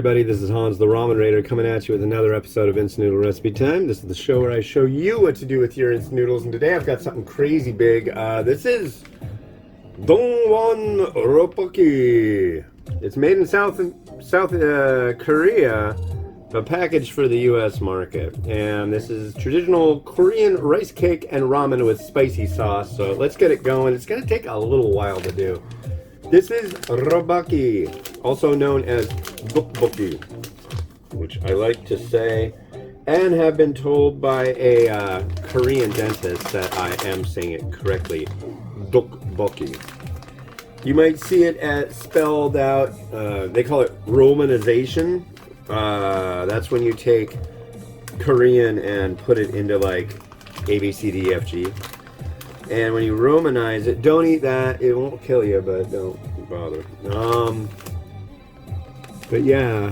everybody, this is Hans the Ramen Raider coming at you with another episode of Instant Noodle Recipe Time. This is the show where I show you what to do with your instant noodles, and today I've got something crazy big. This is Dongwon Rapokki. It's made in South Korea, but packaged for the US market. And this is traditional Korean rice cake and ramen with spicy sauce. So let's get it going. It's going to take a little while to do. This is Rapokki, also known as Rapokki, which I like to say and have been told by a Korean dentist that I am saying it correctly. Rapokki. You might see it spelled out, they call it romanization. That's when you take Korean and put it into like A, B, C, D, E, F, G. And when you romanize it, don't eat that. It won't kill you, but don't bother. But yeah,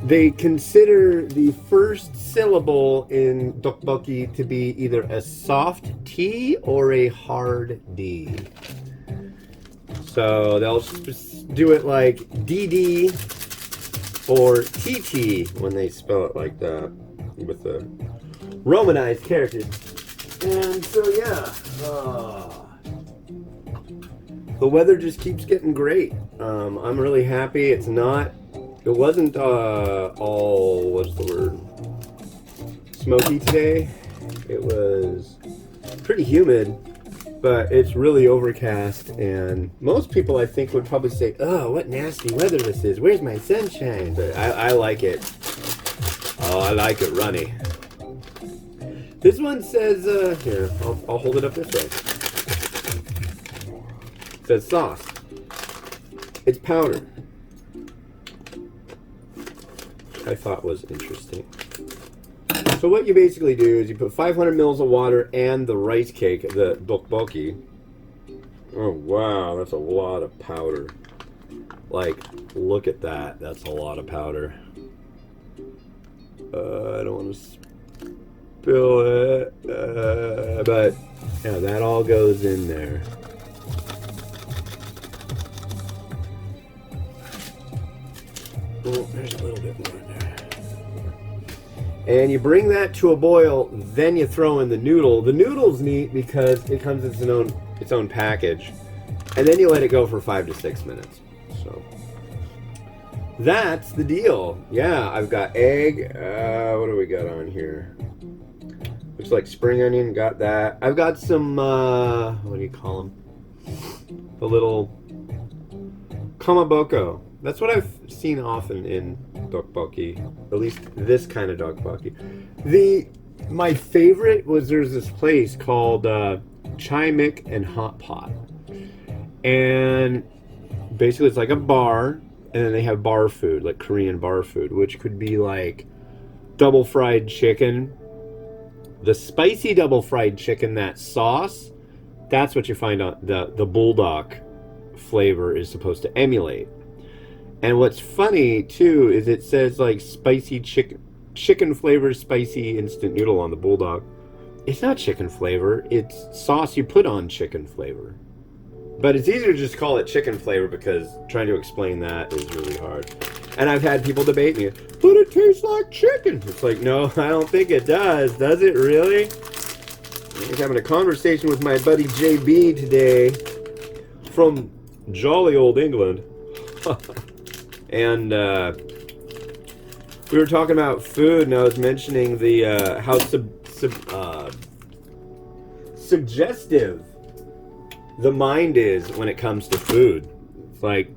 they consider the first syllable in dokboki to be either a soft T or a hard D. So they'll do it like DD or TT when they spell it like that with the romanized characters. And so yeah, the weather just keeps getting great. I'm really happy. It wasn't all, what's the word, smoky today. It was pretty humid, but it's really overcast, and most people I think would probably say, oh, what nasty weather this is. Where's my sunshine? But I like it. Oh, I like it runny. This one says, here, I'll hold it up this way. It says sauce. It's powder. I thought was interesting. So what you basically do is you put 500 mils of water and the rice cake, the dokboki. Oh wow, that's a lot of powder. Like, look at that. That's a lot of powder. I don't want to spill it, but yeah, that all goes in there. Oh, there's a little bit more in there. And you bring that to a boil, then you throw in the noodle. The noodle's neat because it comes in its own package. And then you let it go for 5 to 6 minutes. So that's the deal. Yeah, I've got egg. What do we got on here? Looks like spring onion, got that. I've got some, what do you call them? The little kamaboko. That's what I've seen often in dokboki, at least this kind of dokboki. My favorite was there's this place called Chai Mik and Hot Pot, and basically it's like a bar, and then they have bar food, like Korean bar food, which could be like double fried chicken. The spicy double fried chicken, that sauce, that's what you find on the bulldog flavor is supposed to emulate. And what's funny too is it says like spicy chicken flavor spicy instant noodle on the bulldog. It's not chicken flavor, it's sauce you put on chicken flavor. But it's easier to just call it chicken flavor because trying to explain that is really hard. And I've had people debate me, but it tastes like chicken. It's like, no, I don't think it does. Does it really? I was having a conversation with my buddy JB today from jolly old England. And we were talking about food, and I was mentioning the how suggestive the mind is when it comes to food. It's like,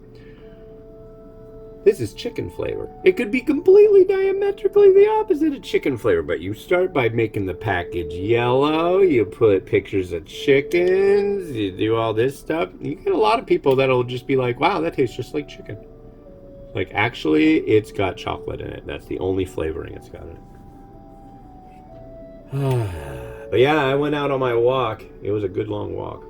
this is chicken flavor. It could be completely diametrically the opposite of chicken flavor, but you start by making the package yellow, you put pictures of chickens, you do all this stuff. You get a lot of people that'll just be like, wow, that tastes just like chicken. Like, actually, it's got chocolate in it. That's the only flavoring it's got in it. But yeah, I went out on my walk. It was a good long walk.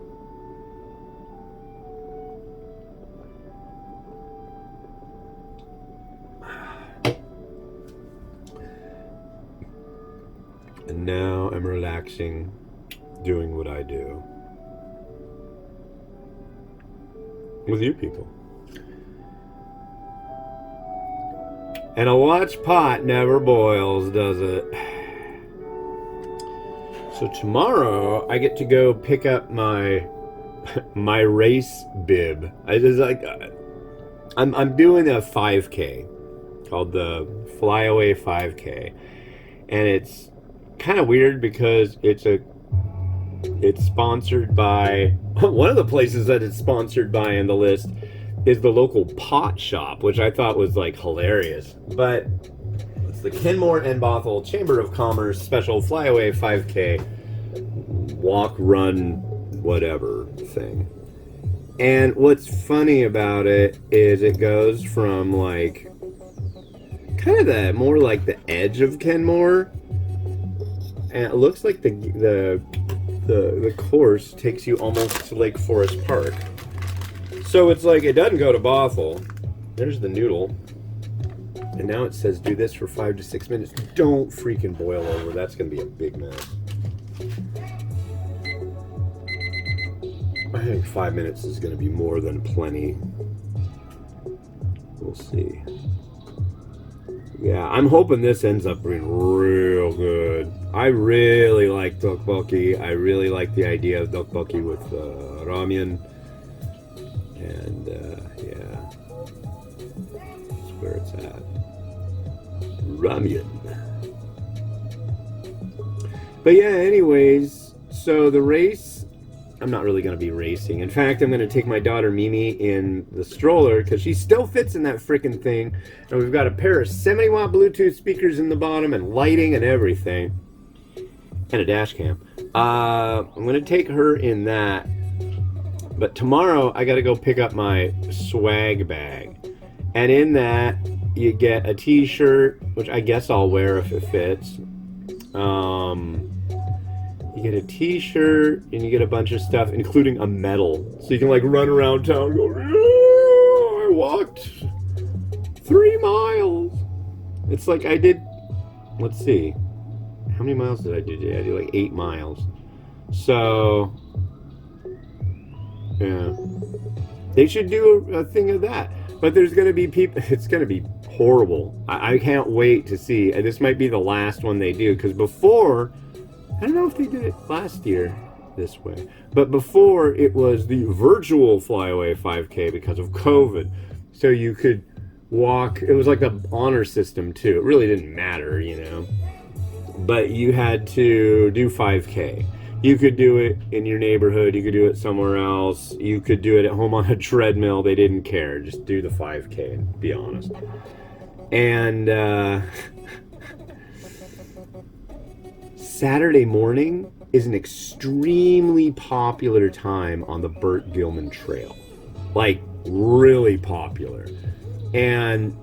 And now I'm relaxing, doing what I do with you people. And a watch pot never boils, does it? So tomorrow I get to go pick up my race bib. I just like I'm doing a 5K called the Flyaway 5K, and it's kind of weird because it's sponsored by one of the places that it's sponsored by in the list is the local pot shop, which I thought was like hilarious. But it's the Kenmore and Bothell Chamber of Commerce special Flyaway 5K walk, run, whatever thing. And what's funny about it is it goes from like kind of the more like the edge of Kenmore, and it looks like the course takes you almost to Lake Forest Park. So it's like it doesn't go to Bothell. There's the Noodle. And now it says do this for 5 to 6 minutes. Don't freaking boil over. That's going to be a big mess. I think 5 minutes is going to be more than plenty. We'll see. Yeah, I'm hoping this ends up being real good. I really like tteokbokki. I really like the idea of tteokbokki with ramen. And yeah, that's where it's at. Ramen. But yeah, anyways, so the race, I'm not really going to be racing. In fact, I'm going to take my daughter Mimi in the stroller because she still fits in that freaking thing. And we've got a pair of 70-watt Bluetooth speakers in the bottom and lighting and everything. And a dash cam. I'm going to take her in that. But tomorrow, I got to go pick up my swag bag. And in that, you get a t-shirt, which I guess I'll wear if it fits. You get a t-shirt, and you get a bunch of stuff, including a medal. So you can, like, run around town and go, I walked 3 miles. It's like I did, let's see. How many miles did I do today? I did, like, 8 miles. So... yeah, they should do a thing of that. But there's going to be people, it's going to be horrible. I can't wait to see. This might be the last one they do, because before, I don't know if they did it last year this way, but before it was the virtual Flyaway 5K because of COVID. So you could walk, it was like the honor system too. It really didn't matter, you know, but you had to do 5K. You could do it in your neighborhood. You could do it somewhere else. You could do it at home on a treadmill. They didn't care. Just do the 5K and be honest. And Saturday morning is an extremely popular time on the Burt Gilman Trail. Like, really popular. And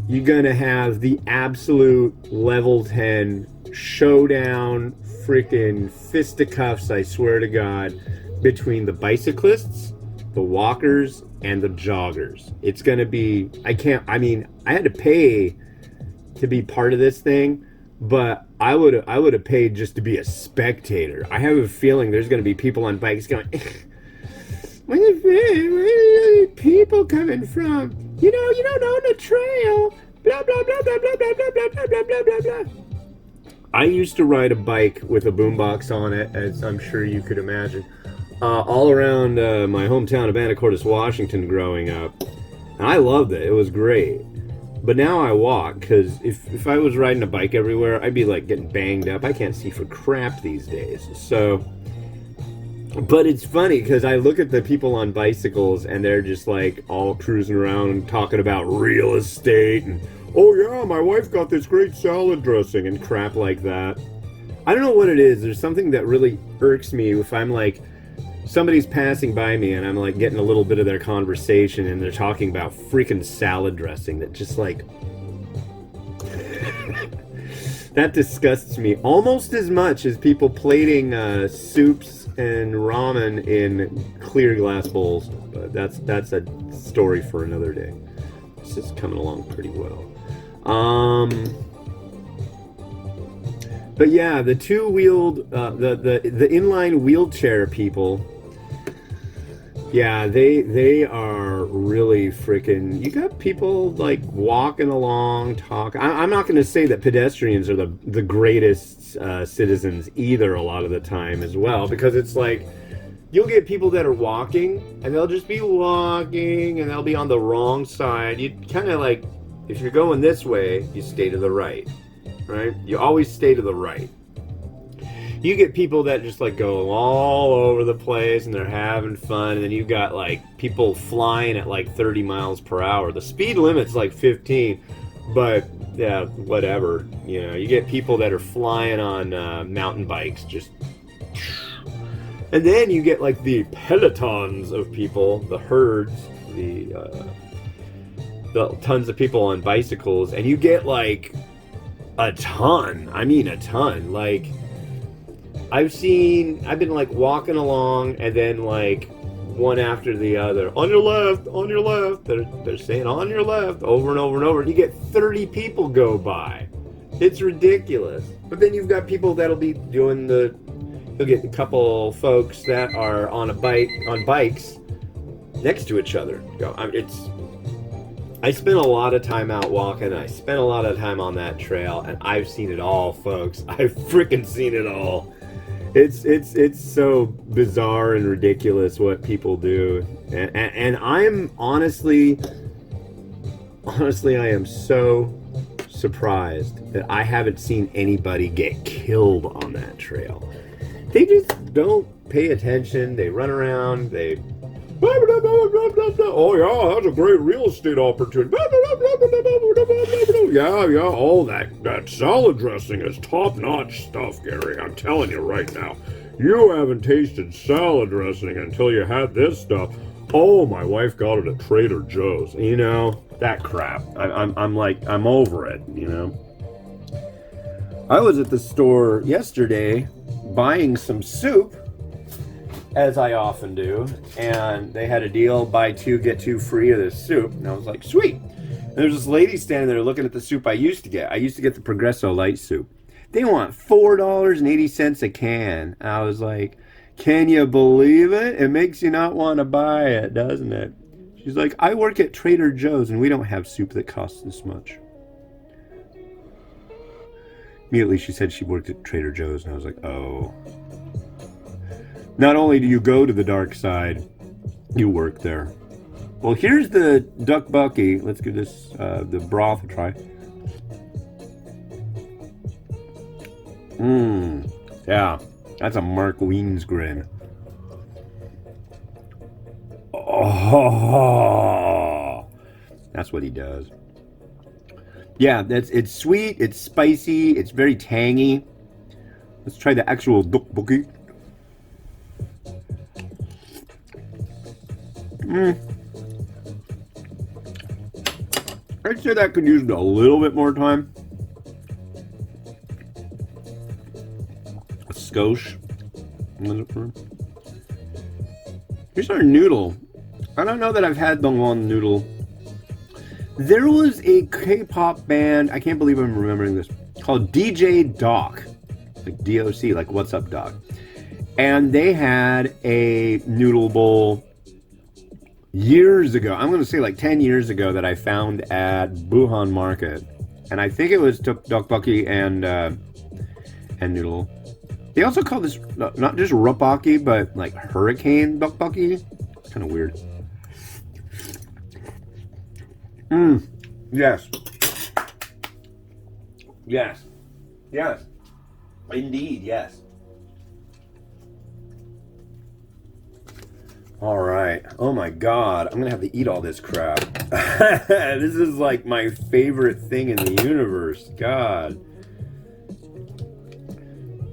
you're going to have the absolute level 10 showdown, freaking fisticuffs, I swear to God, between the bicyclists, the walkers, and the joggers. It's gonna be, I had to pay to be part of this thing, but I would have paid just to be a spectator. I have a feeling there's gonna be people on bikes going, where are people coming from? You don't own a trail. Blah blah blah blah blah blah blah blah blah blah blah blah. I used to ride a bike with a boombox on it, as I'm sure you could imagine, all around my hometown of Anacortes, Washington growing up. And I loved it. It was great. But now I walk, because if I was riding a bike everywhere, I'd be like getting banged up. I can't see for crap these days. So, but it's funny, because I look at the people on bicycles, and they're just like all cruising around and talking about real estate and, oh yeah, my wife got this great salad dressing and crap like that. I don't know what it is. There's something that really irks me if I'm like, somebody's passing by me and I'm like getting a little bit of their conversation and they're talking about freaking salad dressing that just like, that disgusts me almost as much as people plating soups and ramen in clear glass bowls. But that's a story for another day. This is coming along pretty well. But yeah, the two-wheeled, the inline wheelchair people, Yeah, they are really freaking. You got people like walking along, talk. I'm not going to say that pedestrians are the greatest citizens either. A lot of the time as well, because it's like you'll get people that are walking and they'll just be walking and they'll be on the wrong side. You kind of like, if you're going this way, you stay to the right, right? You always stay to the right. You get people that just like go all over the place and they're having fun, and then you've got like people flying at like 30 miles per hour. The speed limit's like 15, but yeah, whatever. You know, you get people that are flying on mountain bikes, just. And then you get like the pelotons of people, the herds, the tons of people on bicycles, and you get like a ton. I mean, a ton. Like, I've been like walking along, and then like one after the other, on your left, on your left. They're saying on your left over and over and over. And you get 30 people go by. It's ridiculous. But then you've got people that'll be doing you'll get a couple folks that are on bikes next to each other. I spent a lot of time out walking. I spent a lot of time on that trail, and I've seen it all, folks. I've freaking seen it all. It's so bizarre and ridiculous what people do, and I'm honestly I am so surprised that I haven't seen anybody get killed on that trail. They just don't pay attention. They run around. Oh yeah, that's a great real estate opportunity. Yeah, all that salad dressing is top-notch stuff, Gary. I'm telling you right now. You haven't tasted salad dressing until you had this stuff. Oh, my wife got it at Trader Joe's. You know, that crap. I'm over it, you know. I was at the store yesterday buying some soup, as I often do, and they had a deal, buy two, get two free of this soup, and I was like, sweet. And there's this lady standing there looking at the soup I used to get. I used to get the Progresso Light soup. They want $4.80 a can. And I was like, can you believe it? It makes you not want to buy it, doesn't it? She's like, I work at Trader Joe's, and we don't have soup that costs this much. Immediately she said she worked at Trader Joe's, and I was like, oh. Not only do you go to the dark side, you work there. Well, here's the duck bucky. Let's give this the broth a try. Yeah, that's a Mark Wiens grin. Oh, that's what he does. Yeah, it's sweet, it's spicy, it's very tangy. Let's try the actual duck bucky. I'd say that could use a little bit more time. A skosh. Here's our noodle. I don't know that I've had Dongwon noodle. There was a K-pop band, I can't believe I'm remembering this, called DJ Doc. Like D-O-C, like What's Up Doc. And they had a noodle bowl years ago. I'm going to say like 10 years ago that I found at Buhan Market. And I think it was tteokbokki and noodle. They also call this not just Rapokki, but like hurricane tteokbokki. It's kind of weird. Yes. Yes. Yes. Indeed, yes. All right. Oh my God. I'm going to have to eat all this crap. This is like my favorite thing in the universe. God.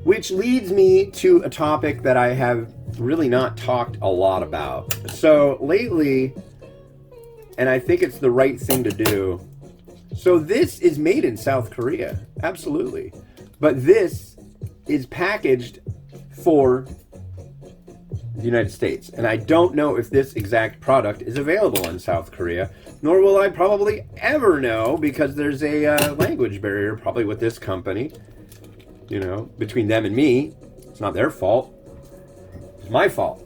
Which leads me to a topic that I have really not talked a lot about. So lately, and I think it's the right thing to do. So this is made in South Korea. Absolutely. But this is packaged for the United States. And I don't know if this exact product is available in South Korea, nor will I probably ever know, because there's a language barrier probably with this company, you know, between them and me. It's not their fault. It's my fault.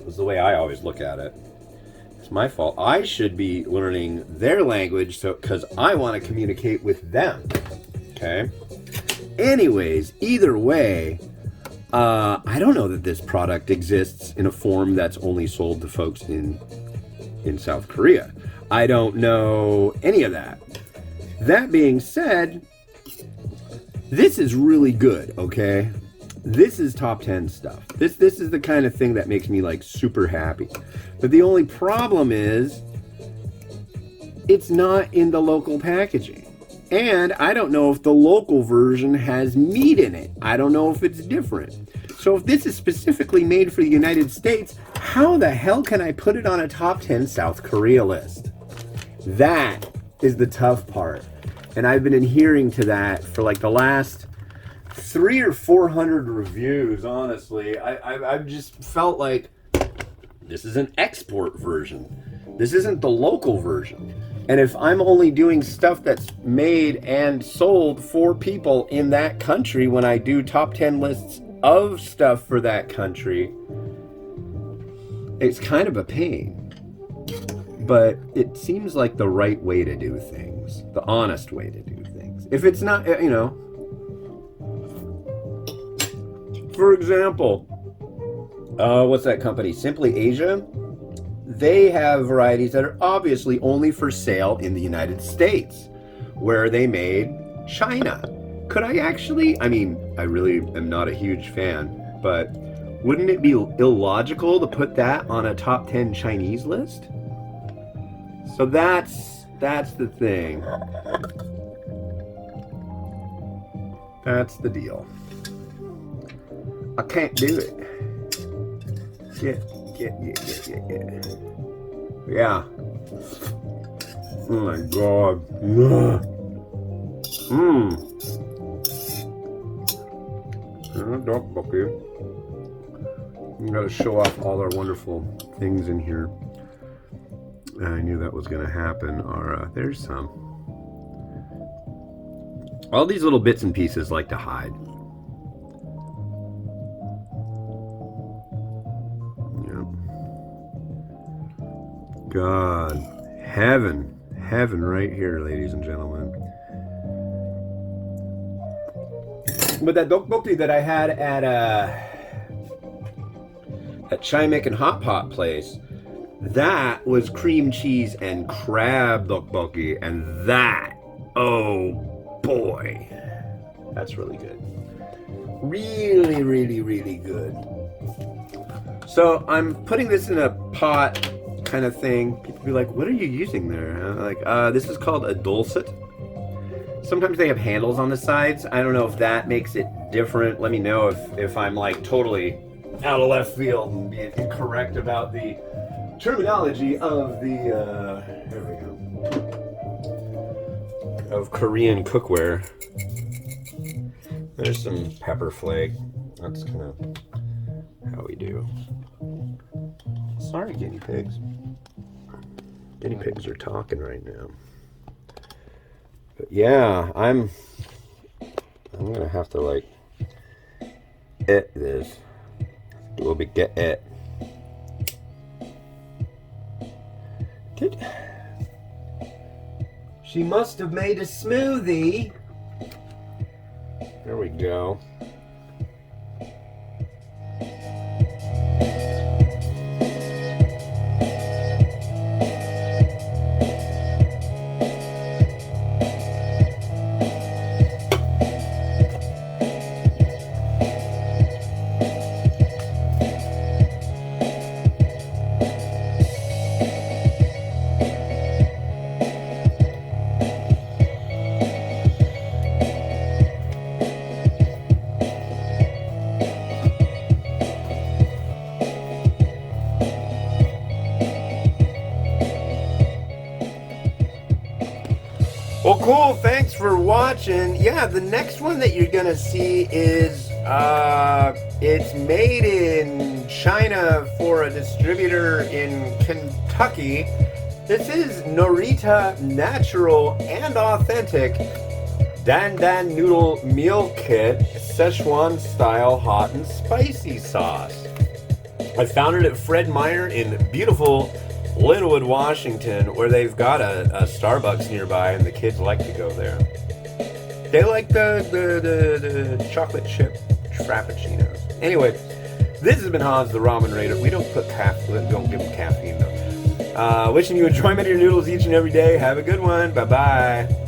is the way I always look at it. It's my fault. I should be learning their language because I want to communicate with them. Okay? Anyways, either way, I don't know that this product exists in a form that's only sold to folks in South Korea. I don't know any of that. That being said, this is really good, okay? This is top 10 stuff. This is the kind of thing that makes me like super happy. But the only problem is it's not in the local packaging. And I don't know if the local version has meat in it. I don't know if it's different. So if this is specifically made for the United States, how the hell can I put it on a top 10 South Korea list? That is the tough part. And I've been adhering to that for like the last 300 or 400 reviews, honestly. I've just felt like this is an export version. This isn't the local version. And if I'm only doing stuff that's made and sold for people in that country when I do top 10 lists of stuff for that country, it's kind of a pain. But it seems like the right way to do things, the honest way to do things. If it's not, you know, for example, what's that company? Simply Asia? They have varieties that are obviously only for sale in the United States, where they made China. Could I actually, I mean, I really am not a huge fan, but wouldn't it be illogical to put that on a top 10 Chinese list? So that's the thing. That's the deal. I can't do it. Yeah. Oh my god. Dokboki. We gotta show off all our wonderful things in here. I knew that was gonna happen. There's some. All these little bits and pieces like to hide. God, heaven right here, ladies and gentlemen. But that dokboki that I had at Chimek and Hot Pot place, that was cream cheese and crab dokboki, and that, oh boy, that's really good. Really, really, really good. So I'm putting this in a pot kind of thing. People be like, what are you using there? And I'm like, this is called a dulcet. Sometimes they have handles on the sides. I don't know if that makes it different. Let me know if I'm like totally out of left field and being incorrect about the terminology of the there we go, of Korean cookware. There's some pepper flake. That's kind of how we do. Sorry, guinea pigs. Guinea pigs are talking right now. But yeah, I'm gonna have to like eat this. We'll be get it. She must have made a smoothie. There we go. Well, cool. Thanks for watching. Yeah, the next one that you're gonna see is it's made in China for a distributor in Kentucky. This is Norita Natural and Authentic Dan Dan Noodle Meal Kit Szechuan Style Hot and Spicy Sauce. I found it at Fred Meyer in beautiful Linwood, Washington, where they've got a Starbucks nearby, and the kids like to go there. They like the chocolate chip frappuccinos. Anyway, this has been Hans, the Ramen Raider. We don't put don't give them caffeine though. Wishing you enjoyment of your noodles each and every day. Have a good one. Bye bye.